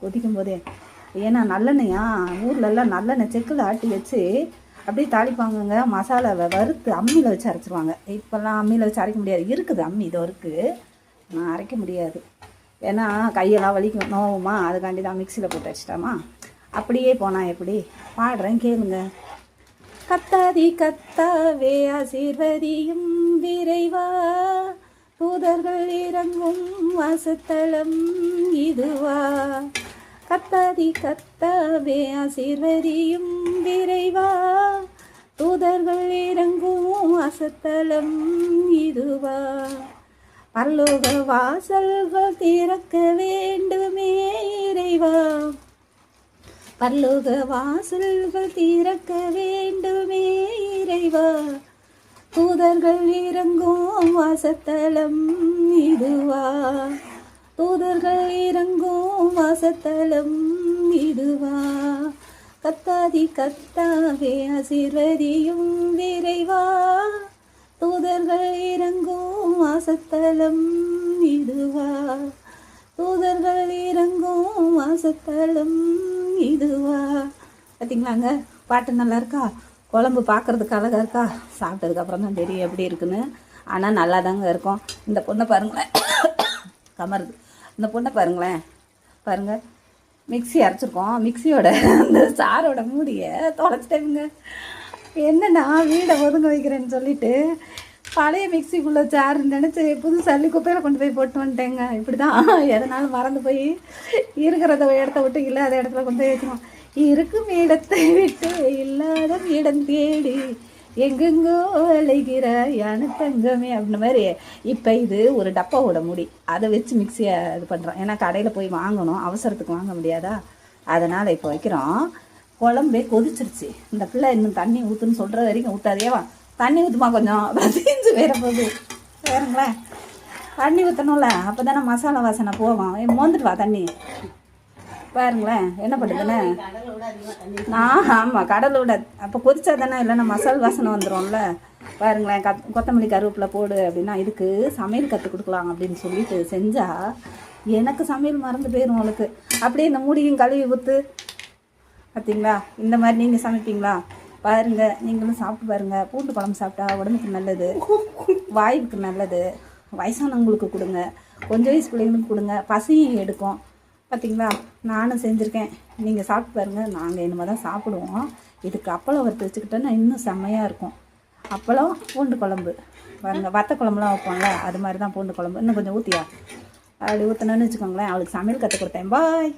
கொதிக்கும் போதே. ஏன்னா நல்லெண்ணெயா ஊர்லெல்லாம் நல்லெண்ணெய் செக்கில் ஆட்டி வச்சு அப்படியே தாளிப்பாங்கங்க. மசாலாவை வறுத்து அம்மியில் வச்சு அரைச்சிருவாங்க. இப்போல்லாம் அம்மியில் வச்சு அரைக்க முடியாது. இருக்குது அம்மி இதோ இருக்குது, நான் அரைக்க முடியாது. ஏன்னா கையெல்லாம் வலிக்கும் நோவுமா, அதுக்காண்டி தான் மிக்சியில் போட்டு வச்சிட்டாமா. அப்படியே போனால் எப்படி பாடுறேன் கேளுங்க. கத்தாதி கத்தாவே ஆசீர்வதியும் விரைவா, தூதர்கள் இறங்கும் வாசத்தலம் இதுவா. கத்தாதி கத்தாவே ஆசீர்வதியும் விரைவா, தூதர்கள் இறங்கும் வாசத்தலம் இதுவா. பரலோக வாசல்கள் திறக்க வேண்டுமே இறைவா, பரலோக வாசல்கள் திறக்க வேண்டுமே இறைவா. தூதர்கள் இறங்கும் வாசத்தலம் இதுவா, தூதர்கள் இறங்கும் வாசத்தலம் இதுவா. கத்தாதி கத்தாவே ஆசீர்வதியும் விரைவா, தூதர்கள் இறங்கும் வாசத்தலம் இதுவா, தூதர்கள் இறங்கும் வாசத்தலம் இதுவா. பார்த்தீங்களாங்க, பாட்டு நல்லா இருக்கா? குழம்பு பார்க்குறதுக்கு அழகாக இருக்கா? சாப்பிட்டதுக்கப்புறம் தான் தெரியும் எப்படி இருக்குன்னு. ஆனால் நல்லா தாங்க இருக்கும். இந்த பொண்ணை பாருங்களேன், கமருது. இந்த பொண்ணை பாருங்களேன், பாருங்கள், மிக்ஸி அரைச்சிருக்கோம். மிக்ஸியோட அந்த சாரோட மூடியை தொலைச்சிட்டேங்க. என்னன்னா வீடை ஒதுங்க வைக்கிறேன்னு சொல்லிட்டு பழைய மிக்சிக்குள்ளே சாருன்னு நினச்சி புது சல்லி குப்பையில் கொண்டு போய் போட்டு வந்துட்டேங்க. இப்படி தான் எதனாலும் மறந்து போய் இருக்கிறத இடத்த விட்டு இல்லாத இடத்துல கொண்டு போய் வச்சுக்கோம். இருக்கும் இடத்தை விட்டு இல்லாத இடம் தேடி எங்கெங்கோ அலைகிறாய் அனுத்தங்கமே அப்படின்ற மாதிரி. இப்போ இது ஒரு டப்பாவோட மூடி, அதை வச்சு மிக்சியை இது பண்ணுறோம். ஏன்னா கடையில் போய் வாங்கணும், அவசரத்துக்கு வாங்க முடியாதா, அதனால் இப்போ வைக்கிறோம். குழம்பே கொதிச்சிருச்சு. இந்த பிள்ளை இன்னும் தண்ணி ஊற்றுன்னு சொல்கிற வரைக்கும் ஊற்றாதேவா, தண்ணி ஊற்றுமா கொஞ்சம் தீஞ்சு வேற போகுது. வேறுங்களேன், தண்ணி ஊற்றணும்ல, அப்போ தானே மசாலா வாசனை போகும். மோந்துட்டு வா தண்ணி. பாருங்களேன் என்ன பண்ணுதுன்னு. ஆமாம், கடலை விட அப்போ கொதிச்சா தானே, இல்லைன்னா மசாலா வாசனை வந்துடும்ல. பாருங்களேன், கொத்தமல்லி கருவேப்பிலை போடு அப்படின்னா இதுக்கு சமையல் கற்றுக் கொடுக்கலாம் அப்படின்னு சொல்லிட்டு செஞ்சால் எனக்கு சமையல் மறந்து போயிடும் அவளுக்கு. அப்படியே இந்த மூடியும் கழுவி ஊற்று. பார்த்தீங்களா, இந்த மாதிரி நீங்கள் சமைப்பீங்களா? பாருங்கள், நீங்களும் சாப்பிட்டு பாருங்கள். பூண்டு குழம்பு சாப்பிட்டா உடம்புக்கு நல்லது, வாய்வுக்கு நல்லது. வயசானவங்களுக்கு கொடுங்க, கொஞ்சம் வயசு பிள்ளைங்களுக்கு கொடுங்க, பசியும் எடுக்கும். பார்த்தீங்களா, நானும் செஞ்சுருக்கேன். நீங்கள் சாப்பிட்டு பாருங்கள். நாங்கள் இனிமேல் தான் சாப்பிடுவோம். இதுக்கு அப்பளம் வறுத்து வச்சுக்கிட்டோன்னா இன்னும் செம்மையாக இருக்கும். அப்பளம் பூண்டு குழம்பு பாருங்கள், வத்த குழம்புலாம் வைப்போம்ல, அது மாதிரி தான் பூண்டு குழம்பு. இன்னும் கொஞ்சம் ஊற்றியா அப்படி ஊற்றினோன்னு வச்சுக்கோங்களேன். அவளுக்கு சமையல் கற்றுக் கொடுத்தேன். பாய்.